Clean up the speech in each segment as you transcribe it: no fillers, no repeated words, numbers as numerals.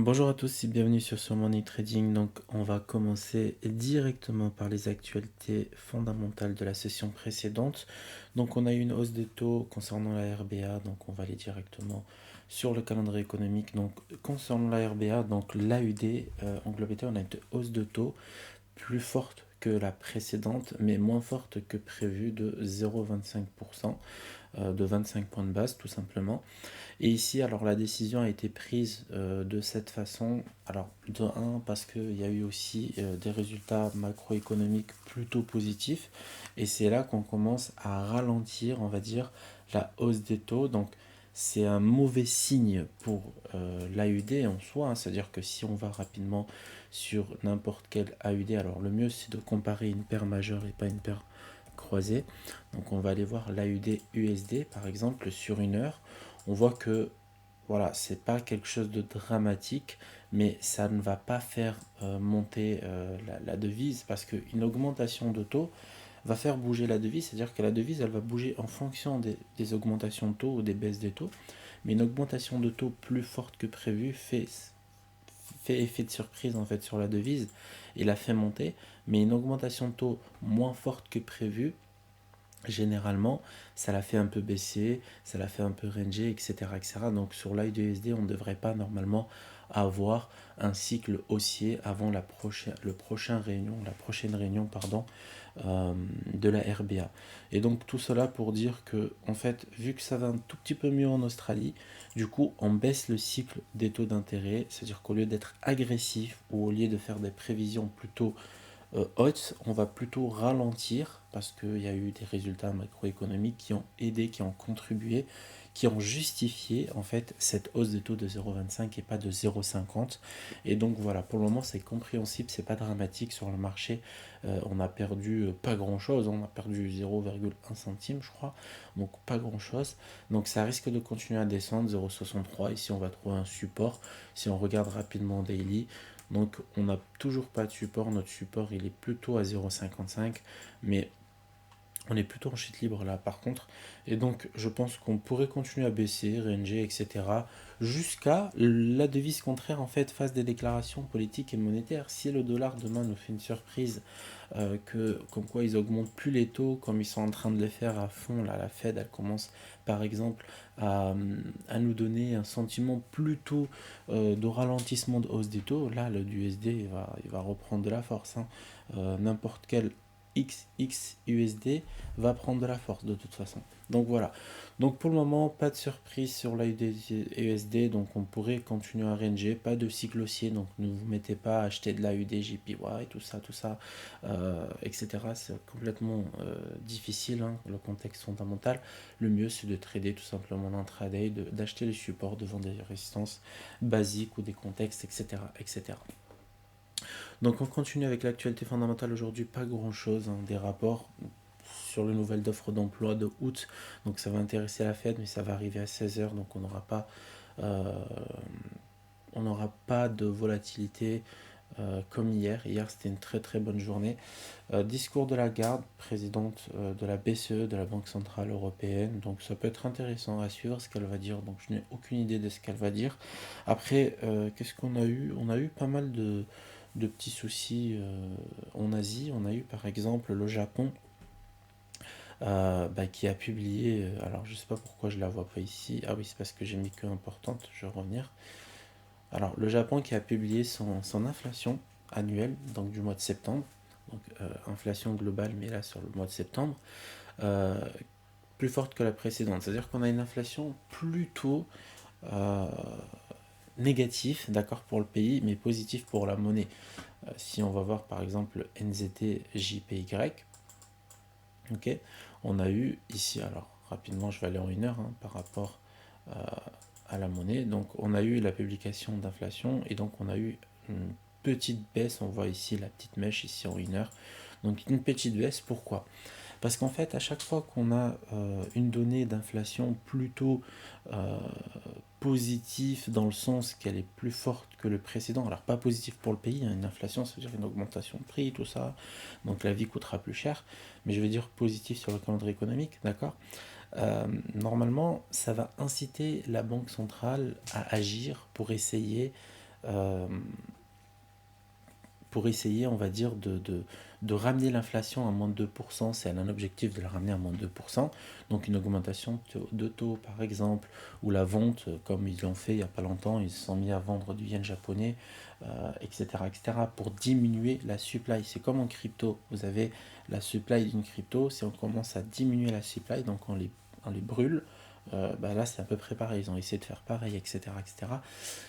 Bonjour à tous et bienvenue sur Money Trading. Donc, on va commencer directement par les actualités fondamentales de la session précédente. Donc, on a eu une hausse des taux concernant la RBA. Donc, on va aller directement sur le calendrier économique. Donc, concernant la RBA, donc l'AUD, en globalité, on a une hausse de taux plus forte que la précédente, mais moins forte que prévu de 0,25%, de 25 points de base tout simplement. Et ici, alors la décision a été prise de cette façon. Alors, de un, parce qu'il y a eu aussi des résultats macroéconomiques plutôt positifs. Et c'est là qu'on commence à ralentir, on va dire, la hausse des taux. Donc, c'est un mauvais signe pour l'AUD en soi, hein. C'est-à-dire que si on va rapidement sur n'importe quel AUD, alors le mieux c'est de comparer une paire majeure et pas une paire croisée. Donc, on va aller voir l'AUD USD par exemple sur une heure. On voit que voilà, c'est pas quelque chose de dramatique, mais ça ne va pas faire monter la devise parce qu'une augmentation de taux va faire bouger la devise, c'est-à-dire que la devise elle va bouger en fonction des augmentations de taux ou des baisses des taux, mais une augmentation de taux plus forte que prévu fait effet de surprise en fait sur la devise et la fait monter, mais une augmentation de taux moins forte que prévu généralement, ça l'a fait un peu baisser, ça l'a fait un peu ranger, etc. etc. Donc sur l'USD, on ne devrait pas normalement avoir un cycle haussier avant la prochaine réunion pardon, de la RBA. Et donc tout cela pour dire que, en fait, vu que ça va un tout petit peu mieux en Australie, du coup, on baisse le cycle des taux d'intérêt, c'est-à-dire qu'au lieu d'être agressif ou au lieu de faire des prévisions plutôt haute, on va plutôt ralentir parce qu'il y a eu des résultats macroéconomiques qui ont aidé, qui ont contribué, qui ont justifié en fait cette hausse de taux de 0,25 et pas de 0,50. Et donc voilà, pour le moment c'est compréhensible, c'est pas dramatique sur le marché. On a perdu pas grand chose, on a perdu 0,1 centime je crois, donc pas grand chose. Donc ça risque de continuer à descendre 0,63. Ici on va trouver un support. Si on regarde rapidement daily, donc on n'a toujours pas de support, notre support il est plutôt à 0,55, mais on est plutôt en chute libre là par contre. Et donc je pense qu'on pourrait continuer à baisser, ranger, etc. jusqu'à la devise contraire en fait fasse des déclarations politiques et monétaires. Si le dollar demain nous fait une surprise, comme quoi ils augmentent plus les taux comme ils sont en train de les faire à fond, là la Fed elle commence par exemple à nous donner un sentiment plutôt de ralentissement de hausse des taux, là le USD il va reprendre de la force, hein. N'importe quel XXUSD va prendre de la force de toute façon. Donc voilà. Donc pour le moment, pas de surprise sur l'AUD-USD. Donc on pourrait continuer à ranger. Pas de cycle haussier. Donc ne vous mettez pas à acheter de l'AUD-JPY, tout ça, etc. C'est complètement difficile, hein, le contexte fondamental. Le mieux, c'est de trader tout simplement en intraday, d'acheter les supports devant des résistances basiques ou des contextes, etc. etc. Donc on continue avec l'actualité fondamentale aujourd'hui, pas grand chose, hein, des rapports sur le nouvel d'offre d'emploi de août, donc ça va intéresser la Fed, mais ça va arriver à 16h, donc euh, on n'aura pas de volatilité comme hier. Hier c'était une très très bonne journée. Discours de Lagarde, présidente de la BCE, de la Banque Centrale Européenne, donc ça peut être intéressant à suivre ce qu'elle va dire, donc je n'ai aucune idée de ce qu'elle va dire. Après, qu'est-ce qu'on a eu? On a eu pas mal de petits soucis en Asie. On a eu par exemple le Japon qui a publié, alors je sais pas pourquoi je la vois pas ici, ah oui c'est parce que j'ai mis que importante, je vais revenir. Alors le Japon qui a publié son inflation annuelle, donc du mois de septembre, donc inflation globale mais là sur le mois de septembre, euh, plus forte que la précédente, c'est à dire qu'on a une inflation plutôt euh, négative, d'accord, pour le pays, mais positive pour la monnaie. Si on va voir par exemple NZT JPY, ok, on a eu ici, alors rapidement je vais aller en une heure, hein, par rapport euh, à la monnaie, donc on a eu la publication d'inflation et donc on a eu une petite baisse, on voit ici la petite mèche ici en une heure, donc une petite baisse, pourquoi? Parce qu'en fait, à chaque fois qu'on a une donnée d'inflation plutôt euh, positive, dans le sens qu'elle est plus forte que le précédent, alors pas positif pour le pays, hein, une inflation, ça veut dire une augmentation de prix, tout ça, donc la vie coûtera plus cher, mais je veux dire positif sur le calendrier économique, d'accord. Normalement, ça va inciter la Banque centrale à agir pour essayer euh, pour essayer, on va dire, de ramener l'inflation à moins de 2%. C'est un objectif de la ramener à moins de 2%. Donc une augmentation de taux, par exemple, ou la vente, comme ils l'ont fait il n'y a pas longtemps, ils se sont mis à vendre du yen japonais, etc., etc., pour diminuer la supply. C'est comme en crypto. Vous avez la supply d'une crypto. Si on commence à diminuer la supply, donc on les brûle, bah là c'est à peu près pareil. Ils ont essayé de faire pareil, etc., etc.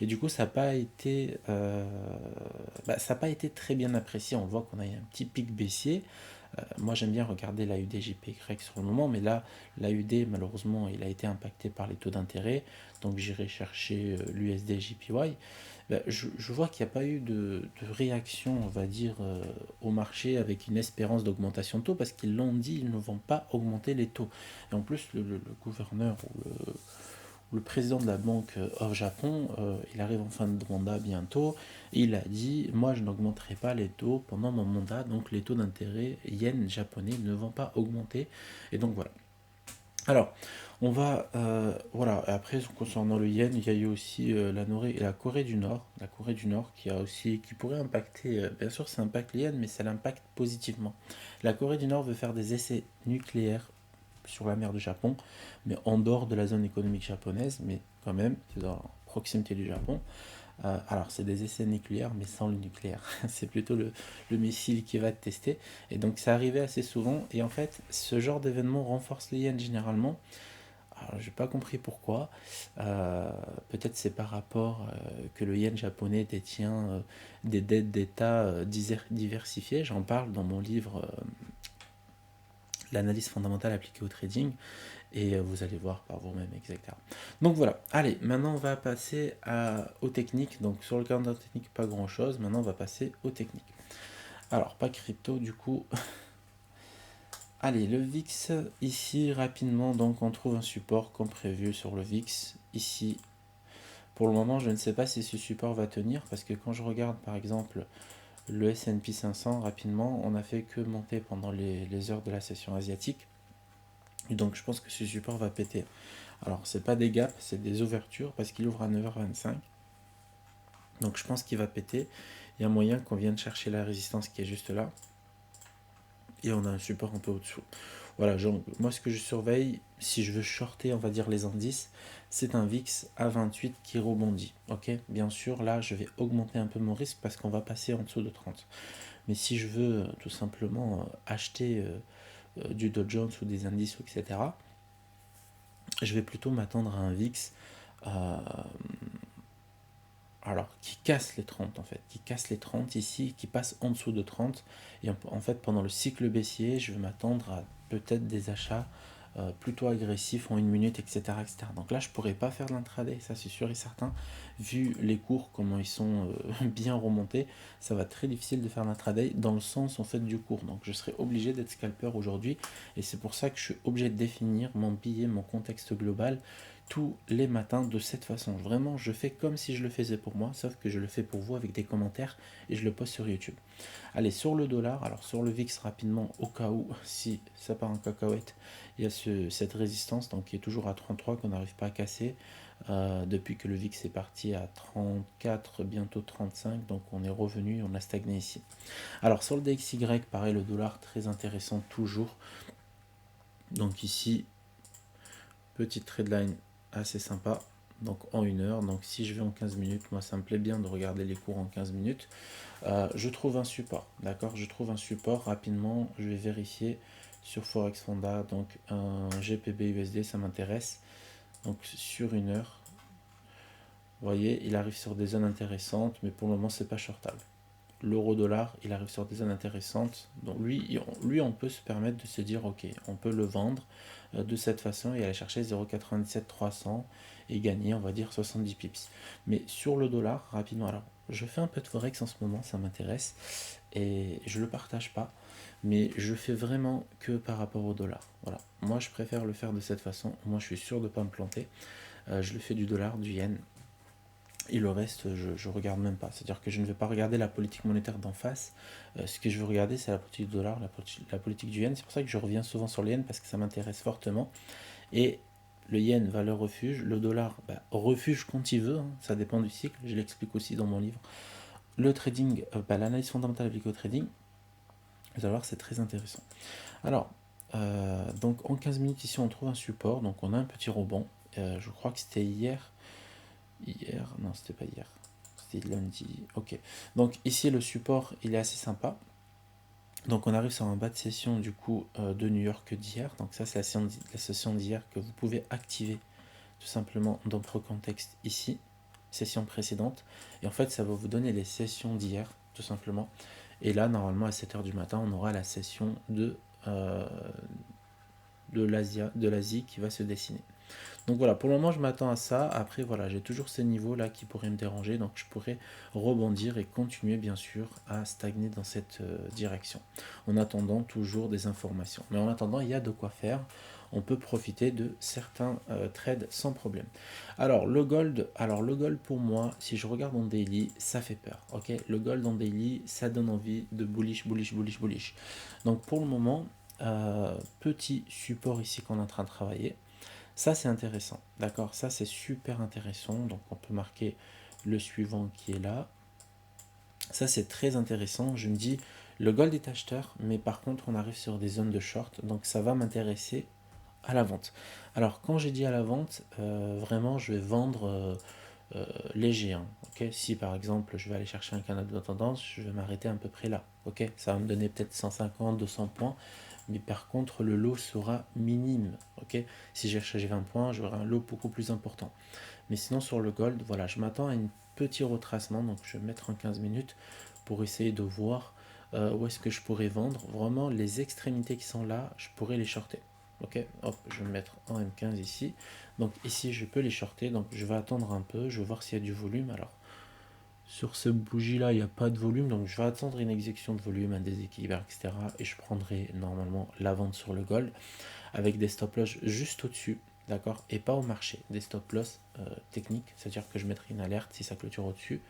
Et du coup, ça n'a pas été très bien apprécié. On voit qu'on a eu un petit pic baissier. Moi, j'aime bien regarder l'AUD JPY sur le moment, mais là, l'AUD, malheureusement, il a été impacté par les taux d'intérêt. Donc, j'irai chercher l'USD JPY. Je vois qu'il n'y a pas eu de réaction, on va dire, au marché avec une espérance d'augmentation de taux, parce qu'ils l'ont dit, ils ne vont pas augmenter les taux. Et en plus, le gouverneur ou le président de la banque au Japon, il arrive en fin de mandat bientôt, et il a dit, moi je n'augmenterai pas les taux pendant mon mandat, donc les taux d'intérêt yen japonais ne vont pas augmenter. Et donc voilà. Alors, on va, voilà, après concernant le yen, il y a eu aussi la Corée du Nord, qui pourrait impacter, bien sûr ça impacte le yen, mais ça l'impacte positivement. La Corée du Nord veut faire des essais nucléaires sur la mer du Japon, mais en dehors de la zone économique japonaise, mais quand même, c'est dans la proximité du Japon. Alors, c'est des essais nucléaires, mais sans le nucléaire. C'est plutôt le missile qui va être testé. Et donc, ça arrivait assez souvent. Et en fait, ce genre d'événement renforce les yens généralement. Alors, j'ai pas compris pourquoi. Peut-être c'est par rapport que le yen japonais détient des dettes d'État diversifiées. J'en parle dans mon livre L'analyse fondamentale appliquée au trading. Et vous allez voir par vous-même, etc. Donc voilà, allez, maintenant on va passer aux techniques. Donc sur le calendrier technique, pas grand-chose. Maintenant on va passer aux techniques. Alors, pas crypto du coup. Allez, le VIX, ici rapidement, donc on trouve un support comme prévu sur le VIX. Ici, pour le moment, je ne sais pas si ce support va tenir, parce que quand je regarde par exemple le S&P 500 rapidement, on n'a fait que monter pendant les heures de la session asiatique. Et donc je pense que ce support va péter. Alors, c'est pas des gaps, c'est des ouvertures parce qu'il ouvre à 9h25. Donc, je pense qu'il va péter. Il y a moyen qu'on vienne chercher la résistance qui est juste là. Et on a un support un peu au-dessous. Voilà, moi, ce que je surveille, si je veux shorter, on va dire les indices, c'est un VIX à 28 qui rebondit. Ok, bien sûr, là, je vais augmenter un peu mon risque parce qu'on va passer en dessous de 30. Mais si je veux tout simplement acheter du Dow Jones ou des indices, etc., je vais plutôt m'attendre à un VIX euh, alors qui casse les 30 en fait, qui casse les 30 ici, qui passe en dessous de 30. Et en fait, pendant le cycle baissier, je vais m'attendre à peut-être des achats plutôt agressifs en une minute, etc., etc. Donc là, je pourrais pas faire de l'intraday, ça c'est sûr et certain. Vu les cours, comment ils sont bien remontés, ça va être très difficile de faire l'intraday dans le sens en fait du cours. Donc je serai obligé d'être scalper aujourd'hui. Et c'est pour ça que je suis obligé de définir mon billet, mon contexte global tous les matins de cette façon. Vraiment, je fais comme si je le faisais pour moi, sauf que je le fais pour vous avec des commentaires et je le poste sur YouTube. Allez, sur le dollar, alors sur le VIX rapidement, au cas où, si ça part en cacahuète, il y a cette résistance donc, qui est toujours à 33 qu'on n'arrive pas à casser. Depuis que le VIX est parti à 34, bientôt 35, donc on est revenu, on a stagné ici. Alors sur le DXY, pareil, le dollar très intéressant toujours. Donc ici, petite trade assez sympa, donc en 1 heure. Donc si je vais en 15 minutes, moi ça me plaît bien de regarder les cours en 15 minutes. Je trouve un support, d'accord, je trouve un support rapidement, je vais vérifier sur Forex Fonda, donc un GPB USD, ça m'intéresse. Donc sur 1 heure, vous voyez, il arrive sur des zones intéressantes, mais pour le moment c'est pas shortable. L'euro dollar, il arrive sur des zones intéressantes. Donc lui, on peut se permettre de se dire, ok, on peut le vendre de cette façon et aller chercher 0,87 300 et gagner, on va dire, 70 pips. Mais sur le dollar, rapidement, alors, je fais un peu de forex en ce moment, ça m'intéresse et je le partage pas, mais je fais vraiment que par rapport au dollar. Voilà, moi je préfère le faire de cette façon. Moi, je suis sûr de pas me planter. Je le fais du dollar, du yen. Et le reste, je regarde même pas. C'est-à-dire que je ne vais pas regarder la politique monétaire d'en face. Ce que je veux regarder, c'est la politique du dollar, la politique du yen. C'est pour ça que je reviens souvent sur le yen parce que ça m'intéresse fortement. Et le yen, valeur refuge, le dollar, bah, refuge quand il veut, hein, ça dépend du cycle, je l'explique aussi dans mon livre. Le trading, bah, l'analyse fondamentale appliquée au trading, vous allez voir, c'est très intéressant. Alors, donc en 15 minutes ici, on trouve un support, donc on a un petit rebond. Je crois que c'était hier. Non, c'était pas hier. C'était lundi. Ok. Donc ici, le support, il est assez sympa. Donc on arrive sur un bas de session du coup de New York d'hier. Donc ça, c'est la session d'hier que vous pouvez activer tout simplement dans Pro Context ici, session précédente. Et en fait, ça va vous donner les sessions d'hier, tout simplement. Et là, normalement, à 7h du matin, on aura la session euh, de l'Asie qui va se dessiner. Donc voilà, pour le moment, je m'attends à ça. Après, voilà, j'ai toujours ces niveaux-là qui pourraient me déranger. Donc je pourrais rebondir et continuer, bien sûr, à stagner dans cette direction. En attendant toujours des informations. Mais en attendant, il y a de quoi faire. On peut profiter de certains trades sans problème. Alors le gold pour moi, si je regarde en daily, ça fait peur. Ok, le gold en daily, ça donne envie de bullish, bullish, bullish, bullish. Donc pour le moment, petit support ici qu'on est en train de travailler. Ça, c'est intéressant. D'accord, ça, c'est super intéressant. Donc, on peut marquer le suivant qui est là. Ça, c'est très intéressant. Je me dis, le gold est acheteur, mais par contre, on arrive sur des zones de short. Donc, ça va m'intéresser à la vente. Alors, quand j'ai dit à la vente, vraiment, je vais vendre léger. Hein, ok, si par exemple, je vais aller chercher un canal de tendance, je vais m'arrêter à peu près là. Ok, ça va me donner peut-être 150, 200 points. Mais par contre, le lot sera minime. Ok, si j'ai cherché 20 points, j'aurai un lot beaucoup plus important. Mais sinon, sur le gold, voilà, je m'attends à un petit retracement. Donc, je vais mettre en 15 minutes pour essayer de voir où est-ce que je pourrais vendre. Vraiment, les extrémités qui sont là, je pourrais les shorter. Ok, hop, je vais mettre en M15 ici. Donc, ici, je peux les shorter. Donc, je vais attendre un peu. Je vais voir s'il y a du volume. Alors, sur ce bougie-là, il n'y a pas de volume, donc je vais attendre une exécution de volume, un déséquilibre, etc. Et je prendrai normalement la vente sur le gold avec des stop-loss juste au-dessus, d'accord, et pas au marché. Des stop-loss techniques, c'est-à-dire que je mettrai une alerte si ça clôture au-dessus.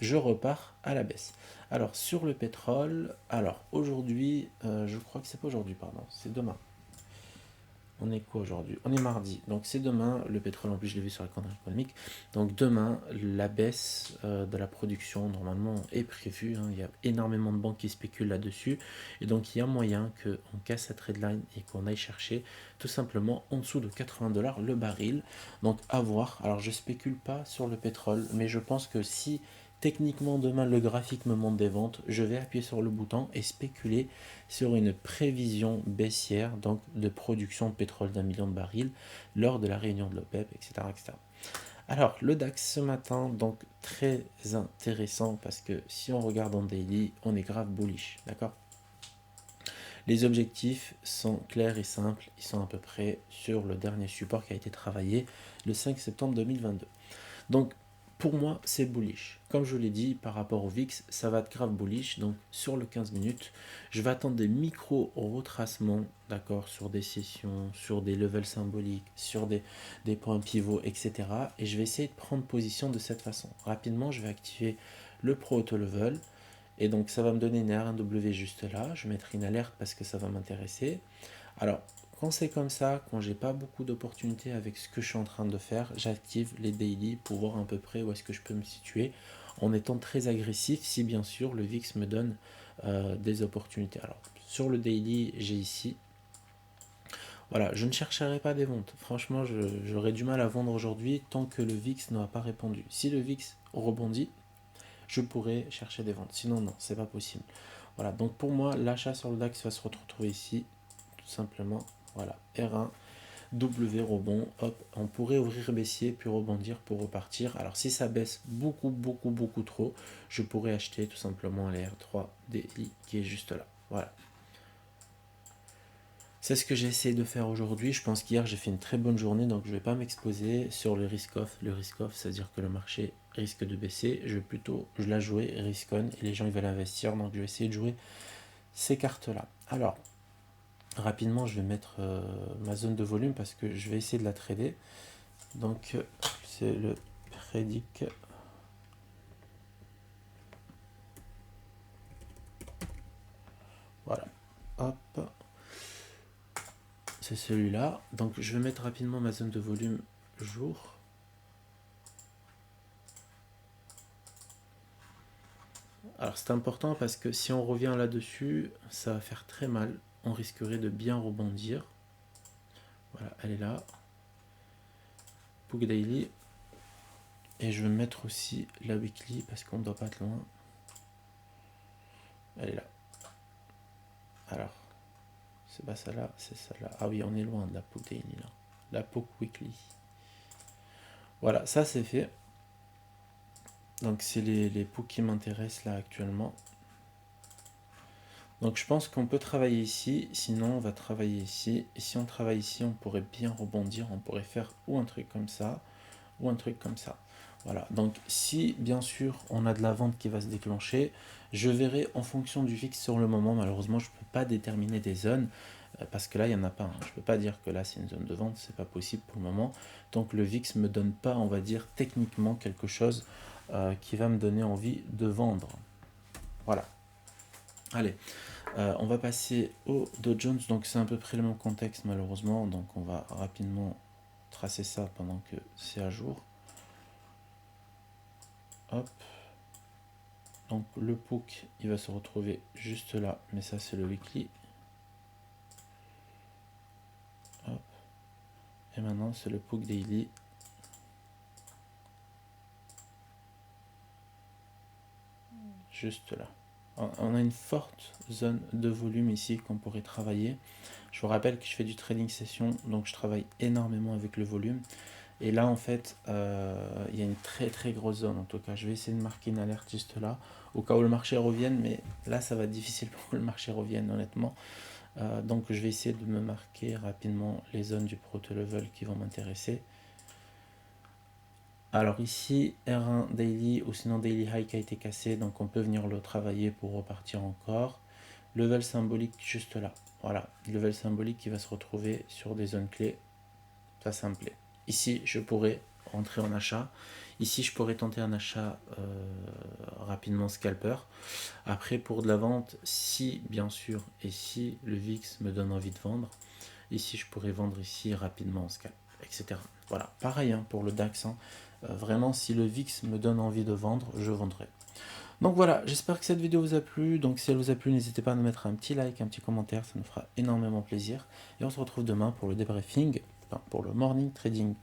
Je repars à la baisse. Alors sur le pétrole, alors aujourd'hui, je crois que c'est pas aujourd'hui, pardon, c'est demain. On est quoi aujourd'hui? On est mardi. Donc c'est demain, le pétrole en plus je l'ai vu sur la calendrier économique. Donc demain, la baisse de la production normalement est prévue. Hein. Il y a énormément de banques qui spéculent là-dessus. Et donc il y a moyen qu'on casse cette redline et qu'on aille chercher tout simplement en dessous de 80$ le baril. Donc à voir. Alors je spécule pas sur le pétrole, mais je pense que si techniquement demain le graphique me montre des ventes, je vais appuyer sur le bouton et spéculer sur une prévision baissière donc de production de pétrole d'1 million de barils lors de la réunion de l'OPEP, etc., etc. Alors, le DAX ce matin, donc très intéressant parce que si on regarde en daily, on est grave bullish, d'accord? Les objectifs sont clairs et simples, ils sont à peu près sur le dernier support qui a été travaillé le 5 septembre 2022. Donc, pour moi, c'est bullish. Comme je vous l'ai dit, par rapport au VIX, ça va être grave bullish. Donc, sur le 15 minutes, je vais attendre des micro-retracements, d'accord, sur des sessions, sur des levels symboliques, sur des points pivots, etc. Et je vais essayer de prendre position de cette façon. Rapidement, je vais activer le Pro Auto Level. Et donc, ça va me donner une R1W juste là. Je mettrai une alerte parce que ça va m'intéresser. Alors, quand c'est comme ça, quand j'ai pas beaucoup d'opportunités avec ce que je suis en train de faire, j'active les daily pour voir à peu près où est-ce que je peux me situer en étant très agressif si bien sûr le VIX me donne des opportunités. Alors sur le daily, j'ai ici, voilà, je ne chercherai pas des ventes. Franchement, j'aurais du mal à vendre aujourd'hui tant que le VIX n'aura pas répondu. Si le VIX rebondit, je pourrais chercher des ventes. Sinon, non, c'est pas possible. Voilà, donc pour moi, l'achat sur le DAX va se retrouver ici, tout simplement. Voilà, R1, W rebond, hop, on pourrait ouvrir baissier puis rebondir pour repartir. Alors si ça baisse beaucoup, beaucoup, beaucoup trop, je pourrais acheter tout simplement les R3 DI qui est juste là. Voilà. C'est ce que j'ai essayé de faire aujourd'hui. Je pense qu'hier j'ai fait une très bonne journée, donc je ne vais pas m'exposer sur le risk off. Le risk off, c'est-à-dire que le marché risque de baisser. Je vais plutôt, je la jouer risk on et les gens ils veulent investir, donc je vais essayer de jouer ces cartes-là. Alors, rapidement, je vais mettre ma zone de volume parce que je vais essayer de la trader. Donc, c'est le prédic. Voilà. Hop. c'est celui-là. Donc je vais mettre rapidement ma zone de volume jour. Alors c'est important parce que si on revient là-dessus, ça va faire très mal. On risquerait de bien rebondir. Voilà, elle est là. Book Daily. Et je vais mettre aussi la weekly parce qu'on ne doit pas être loin. Elle est là. Alors, c'est pas ça là, c'est ça là. Ah oui, on est loin de la Book Daily là. La Book Weekly. Voilà, ça c'est fait. Donc c'est les Pooks qui m'intéressent là actuellement. Donc je pense qu'on peut travailler ici, sinon on va travailler ici. Et si on travaille ici, on pourrait bien rebondir, on pourrait faire ou un truc comme ça, ou un truc comme ça. Voilà, donc si bien sûr on a de la vente qui va se déclencher, je verrai en fonction du VIX sur le moment. Malheureusement, je ne peux pas déterminer des zones, parce que là, il n'y en a pas. Je ne peux pas dire que là, c'est une zone de vente, c'est pas possible pour le moment. Donc le VIX ne me donne pas, on va dire, techniquement quelque chose qui va me donner envie de vendre. Voilà. Allez, on va passer au Dow Jones. Donc c'est à peu près le même contexte malheureusement. Donc on va rapidement tracer ça pendant que c'est à jour. Hop. Donc le POOC, il va se retrouver juste là. Mais ça, c'est le weekly. Hop. Et maintenant, c'est le POOC daily. Juste là. On a une forte zone de volume ici qu'on pourrait travailler. Je vous rappelle que je fais du trading session, donc je travaille énormément avec le volume. Et là, en fait, il y a une très très grosse zone. En tout cas, je vais essayer de marquer une alerte juste là, au cas où le marché revienne. Mais là, ça va être difficile pour que le marché revienne, honnêtement. Donc, je vais essayer de me marquer rapidement les zones du proto level qui vont m'intéresser. Alors ici, R1 daily ou sinon daily high qui a été cassé, donc on peut venir le travailler pour repartir encore. Level symbolique juste là. Voilà, level symbolique qui va se retrouver sur des zones clés. Ça me plaît. Ici, je pourrais rentrer en achat. Ici, je pourrais tenter un achat rapidement scalper. Après, pour de la vente, si bien sûr, et si le VIX me donne envie de vendre, ici, je pourrais vendre ici rapidement en scalp, etc. Voilà, pareil hein, pour le DAX. Hein. Vraiment, si le VIX me donne envie de vendre, je vendrai. Donc voilà, j'espère que cette vidéo vous a plu. Donc si elle vous a plu, n'hésitez pas à nous mettre un petit like, un petit commentaire, ça nous fera énormément plaisir. Et on se retrouve demain pour le débriefing, enfin, pour le morning trading